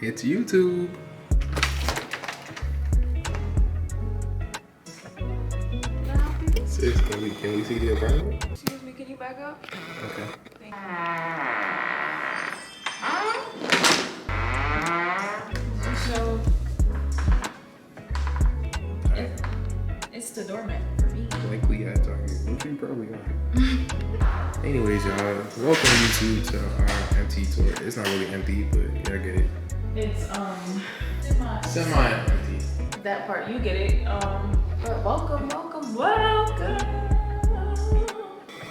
It's YouTube. Sis, can we see the apartment? Excuse me, can you back up? Okay. So, it's the doormat for me. Likely at Target, which you probably are. Anyways, y'all, welcome YouTube to our empty tour. It's not really empty, but y'all get it. It's Semi-empty. that part you get it. But welcome.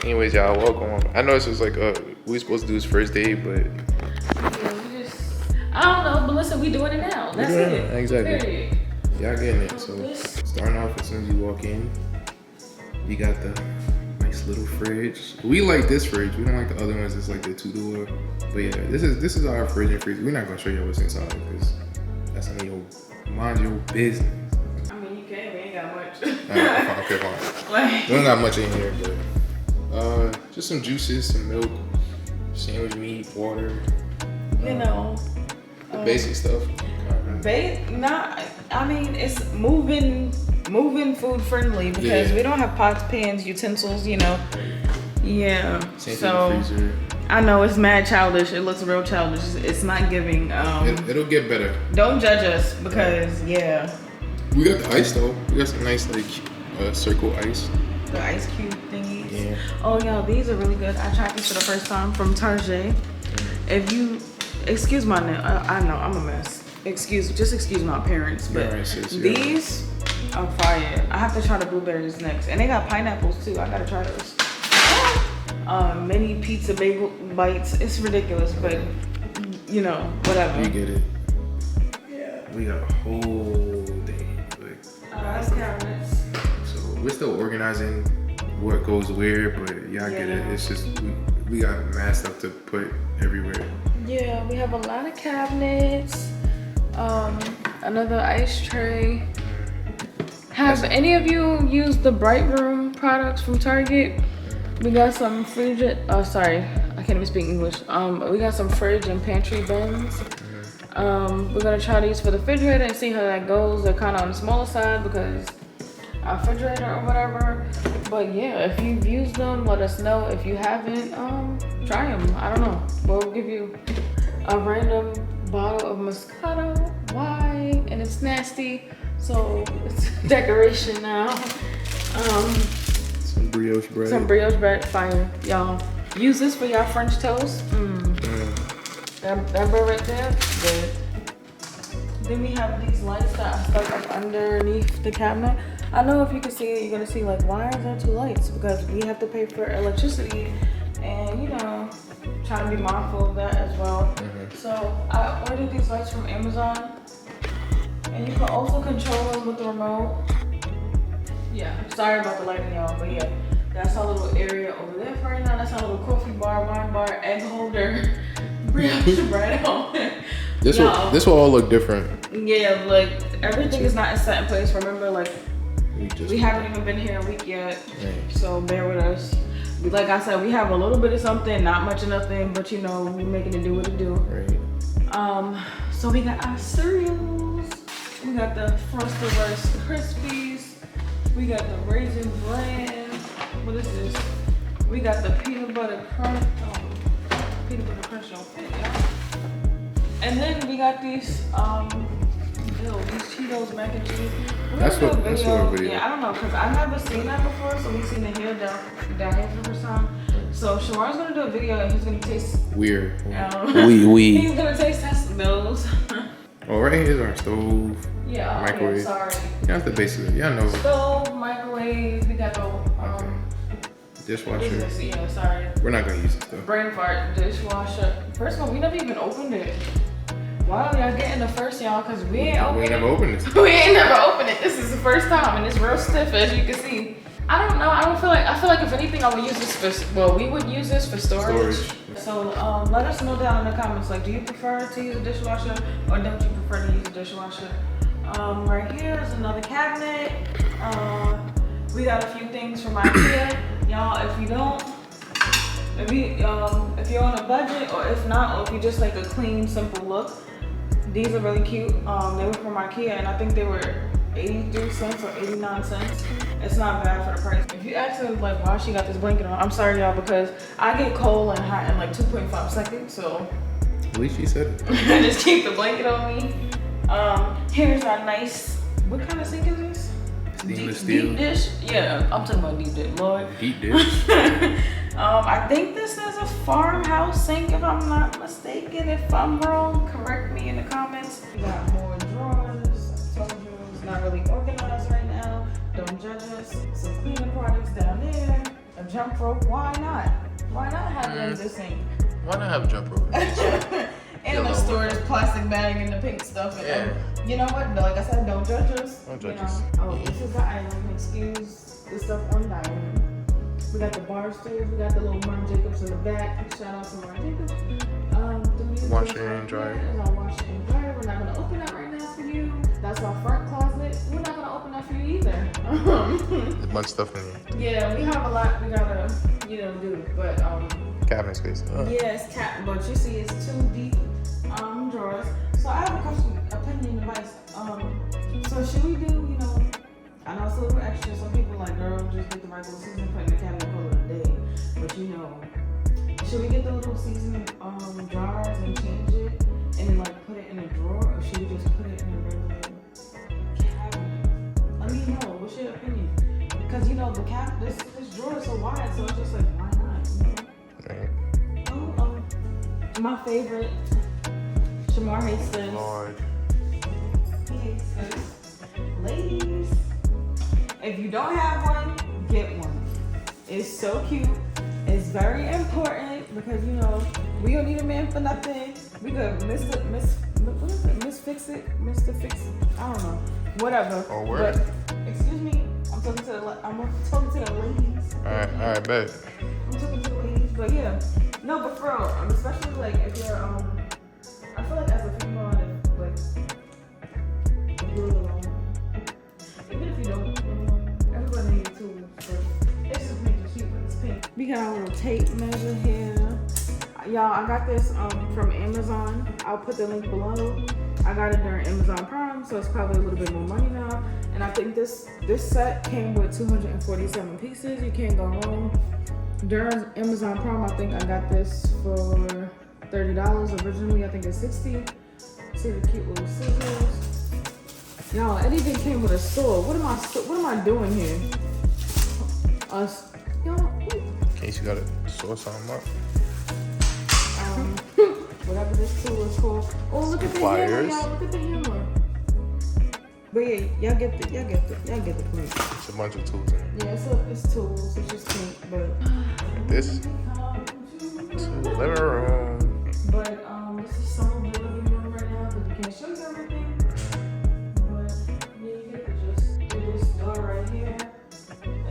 Anyways, y'all, welcome. I know this was like we supposed to do this first day, but Yeah, we just I don't know, but listen, we doing it now. That's doing it. it, exactly. Period. y'all getting it. So starting off as soon as you walk in, you got the nice little fridge. We like this fridge. We don't like the other ones. It's like the 2-door. But yeah, this is our fridge and freezer. We're not gonna show you what's inside because that's none of your mind your business. I mean, you can. We ain't got much. Okay, fine. Like, We don't got much in here, but just some juices, some milk, sandwich meat, water. you know, The basic stuff. I mean, it's moving food friendly because Yeah. we don't have pots, pans, utensils, you know. Yeah. Same So thing freezer. I know it's mad childish. It looks real childish. It's not giving. It'll get better. Don't judge us because yeah, We got the ice though. We got some nice like circle ice. the ice cube thingies. Yeah. Oh yeah, these are really good. I tried these for the first time from Target. If you excuse my name, I know I'm a mess. Just excuse my appearance, but You're right, sis, you're these are fire. I have to try the blueberries next, and they got pineapples too. I gotta try those. Mini pizza bagel bites. It's ridiculous, but you know, whatever. We get it. Yeah. We got a whole day. Like, That's cabinets. so we're still organizing what goes where, but y'all get it. Yeah. It's just we got mad stuff to put everywhere. Yeah, we have a lot of cabinets. Another ice tray. Have any of you used the Bright Room products from Target? We got some fridge. Sorry, I can't even speak English. We got some fridge and pantry bins. We're gonna try these for the refrigerator and see how that goes. They're kind of on the smaller side because our refrigerator or whatever. But yeah, if you've used them, let us know. If you haven't, try them. I don't know. We'll give you a random bottle of Moscato. Why? And it's nasty, so it's decoration now. Some brioche bread. Some brioche bread, fire, y'all. Use this for y'all French toast. That bread right there, good. Then we have these lights that are stuck up underneath the cabinet. I know if you can see it, you're gonna see like, why are there 2 lights? Because we have to pay for electricity, and you know, trying to be mindful of that as well. So I ordered these lights from Amazon, and you can also control them with the remote. Yeah, sorry about the lighting, y'all, but yeah, that's our little area over there for right now. That's our little coffee bar, wine bar, egg holder, brioche bread holder. This will all look different. Yeah, like everything is not set in place. Remember, like We we haven't even been here a week yet, Right. so bear with us. Like I said, we have a little bit of something, not much of nothing, but you know, we're making it do what it do. Right. So we got our cereals. We got the Frosted Rice Krispies. We got the Raisin Bran. What is this? We got the Peanut Butter Crunch. Oh, Peanut Butter Crunch don't fit, y'all. And then we got these, these Cheetos mac and cheese. That's what video. Yeah, I don't know, cause I've never seen that before, so we've seen it here down here for the first time. So Shawar's gonna do a video and he's gonna taste. Weird. He's gonna test those. Oh, right here's our stove. Yeah, Microwave. yeah, sorry. That's the basic. Y'all know. Stove, microwave. We got the what is Dishwasher. this? Yeah, sorry. We're not gonna use this stuff. Brain fart dishwasher. First of all, we never even opened it. Wow, y'all getting the first, y'all, cause we ain't opened We it. never opened this. We ain't never opened it. This is the first time, and it's real stiff, as you can see. I don't know. I feel like if anything, I would use this for. Well, we would use this for storage. So let us know down in the comments. Like, do you prefer to use a dishwasher, or don't you prefer to use a dishwasher? Right here is another cabinet. We got a few things from IKEA, y'all. If you don't, if you're on a budget, or if not, or if you just like a clean, simple look, These are really cute. They were from Ikea, and I think they were 83 cents or 89 cents. It's not bad for the price. If you ask her like why she got this blanket on, I'm sorry y'all, because I get cold and hot in like 2.5 seconds, so At least she said it. I just keep the blanket on me. Here's our nice, what kind of sink is this? Stainless steel. Deep dish? Yeah, I'm talking about deep dish, Lord. Deep dish. I think this is a farmhouse sink, if I'm not mistaken. If I'm wrong, correct me in the comments. We got more drawers. I told you it's not really organized right now. Don't judge us. Some cleaning products down there. A jump rope. Why not? Why not have it in this sink? Why not have a jump rope? And the storage plastic bag and the pink stuff. And you know what? Like I said, don't judge us. Don't judge you know? us. Oh, this is the island. Excuse the stuff on the island. We got the bar stools. We got the little Marc Jacobs in the back. Shout out to Marc Jacobs. Washer and dryer. Is our washer and dryer. We're not gonna open that right now for you. That's our front closet. We're not gonna open that for you either. There's a bunch of stuff in here. Yeah, we have a lot we gotta, do. But Cabinet space. yes, but you see, it's 2 deep drawers. So I have a question, opinion, advice. So should we do, I know it's a little extra. Some people like, girl, just get the regular season, put in the cabinet, call it a day. But should we get the little season jars and change it, and then like put it in a drawer, or should we just put it in a regular cabinet? Let me know. What's your opinion? Because this drawer is so wide, so it's just like, why not? Right. My favorite, Shamar hates this. Lord. He hates this. Ladies, if you don't have one, get one. It's so cute. It's very important because we don't need a man for nothing. We could Mr. Fix It. I don't know. Whatever. Oh, word. But, excuse me. I'm talking to the ladies. All right, bet. I'm talking to the ladies, but yeah. No, but for real, especially like if you're I feel like as a female, if you're alone, even if you don't live alone, everybody needs tools. But it's just making it cute when it's pink. We got a little tape measure here. Y'all, I got this from Amazon. I'll put the link below. I got it during Amazon Prime, so it's probably a little bit more money now. And I think this set came with 247 pieces. You can't go wrong. During Amazon Prime, I think I got this for $30. Originally, I think it's $60. See the cute little scissors. Y'all, it even came with a sword. What am I doing here? Y'all. In case you gotta saw something up. Whatever this tool is called. Oh, look at the hammer, y'all. Look at the hammer. But yeah, y'all get the point. It's a bunch of tools in it. Yeah, it's tools. It's just pink, but This is the living room. But this is some of the living room right now, but you can't show you everything. But yeah, you get the gist. This door right here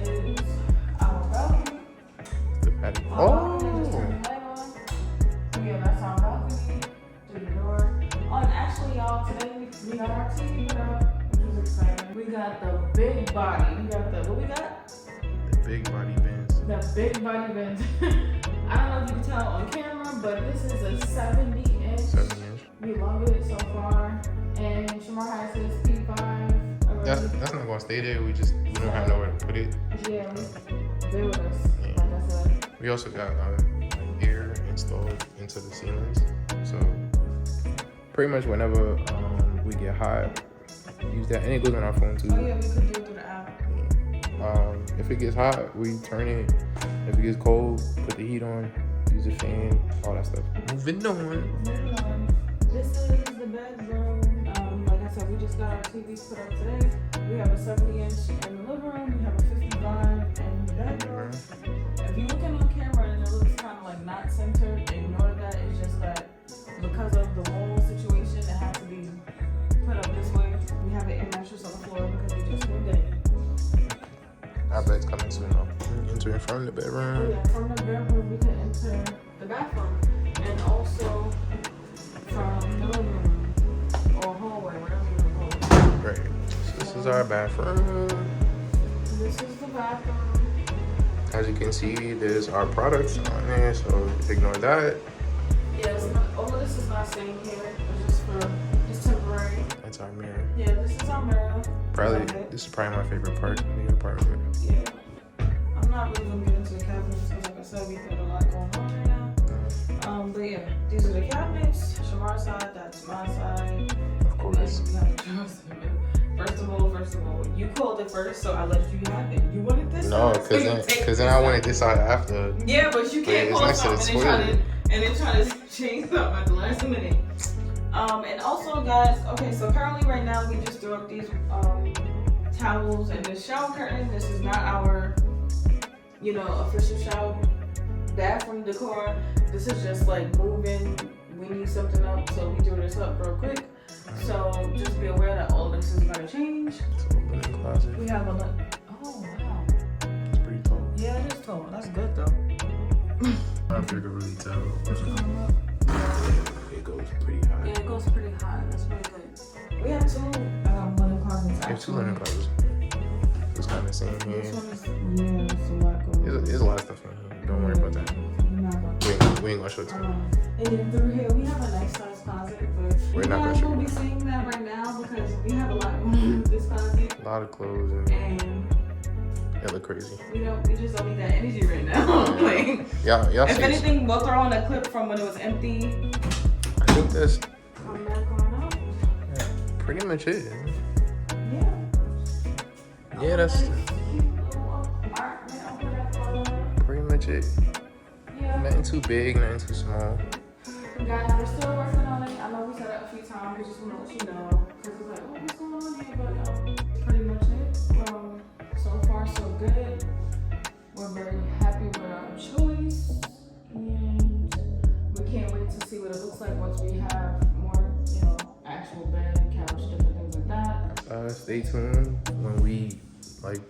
is our balcony. The patio. Yeah, that's our balcony. To the door. Oh, and actually, y'all, today we got our TV put up, which was exciting. We got the big body. We got what we got? The big body bins. The big body bins. I don't know if you can tell on camera, but this is a 70-inch. 70-inch. We love it so far. And Shamar has his P5 already. That's not gonna stay there. We don't have nowhere to put it. Yeah, bear with us, like I said. We also got air installed into the ceilings, so pretty much whenever we get hot, use that, and it goes on our phone too. Oh yeah, we could do it through the app. If it gets hot, we turn it. If it gets cold, put the heat on, use the fan, all that stuff. Moving on. This is the bedroom. Like I said, we just got our TVs put up today. We have a 70-inch in the living room. We have a 55 in the bedroom. If you're looking on camera and it looks kind of like not centered, ignore that. It's just that because of the wall situation, it has to be put up this way. We have an air mattress on the floor because we just moved in. Our bed's coming soon though. Entering from the Oh bedroom. yeah, from the bedroom we can enter the bathroom, and also from the living room or hallway, whatever you want to call it. Right. So this is our bathroom. This is the bathroom. As you can see, there's our products on there, so ignore that. Yeah, all of this is not staying here. It's just right? That's our mirror. Yeah, this is our mirror. Probably, Okay. this is probably my favorite part of the apartment. Yeah. I'm not really gonna get into the cabinets because, like I said, we got a lot going on right now. But yeah, these are the cabinets. Shamar's side, that's my side. Of course. We have drawers in the middle. First of all, you called it first, so I let you have it. You wanted this No, side, so you take because this then I side. wanted this side after. Yeah, but you can't it's call next to the something and then try to change something at the last minute. And also, guys, okay, so currently right now we just threw up these towels and this shower curtain. This is not our, official shower bathroom decor. This is just like moving. We need something up, so we threw this up real quick. So just be aware that all this is gonna change. It's a linen closet. We have oh wow. It's pretty tall. Yeah, it is tall. That's good though. I don't think I can really tell. It goes pretty high. Yeah, it goes pretty high. That's really good. We have two linen closets. I have two linen closets. It's kind of the same here. This one is, it's a lot going on. There's a lot of stuff in here. Don't worry about that. We're not gonna. We ain't gonna show it to you. And then through here, we have a nice size closet, but We're you not guys gonna won't be seeing that right now because we have a lot going on with this closet, A lot of clothes and and it look crazy. we just don't need that energy right now. Like, Y'all if see, anything, we'll throw on a clip from when it was empty. I think that's Come back on up. pretty much it. Yeah. Yeah, that's Nice, cute little apartment over that corner. pretty much it. Yeah. Nothing too big, nothing too small. Guys, we're still working on it. I know we said it a few times. We just want to let you know. Because it's like, oh, what's going on here? But pretty much it. So far, so good. We're very happy with our choice. And we can't wait to see what it looks like once we have more, actual bed, couch, different things like that. Stay tuned when we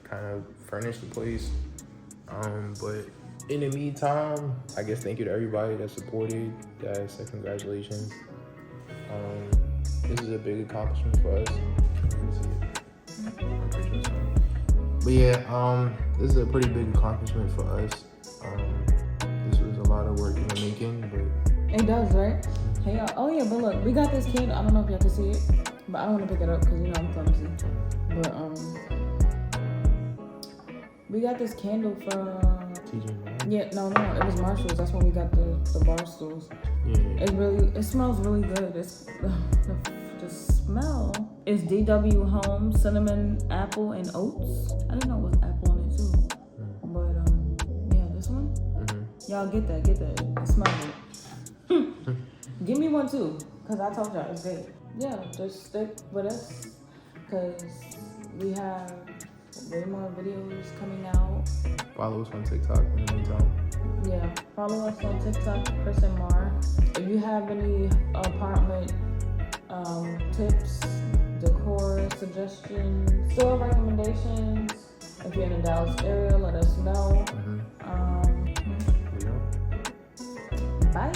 kind of furnish the place. But in the meantime, I guess thank you to everybody that supported. Guys, so congratulations. This is a big accomplishment for us. I'm pretty sure it's fine. But yeah, this is a pretty big accomplishment for us. This was a lot of work in the making, but It does, right? Hey, y'all. Oh, yeah, but look, we got this candle. I don't know if y'all can see it, but I don't want to pick it up because, I'm clumsy. But, we got this candle from... TJ Maxx. Yeah, no, it was Marshall's. That's when we got the bar stools. Yeah. It smells really good. It's the smell is DW Home cinnamon, apple, and oats. I didn't know it was apple in it too. But yeah, this one. Mm-hmm. Y'all get that. It smells good. Give me one too, cause I told y'all it's good. Yeah, just stick with us, cause we have way more videos coming out. Follow us on TikTok in the meantime. Yeah, follow us on TikTok, Chris and Mar. If you have any apartment tips, decor suggestions, store recommendations, if you're in the Dallas area, let us know. Mm-hmm. Bye.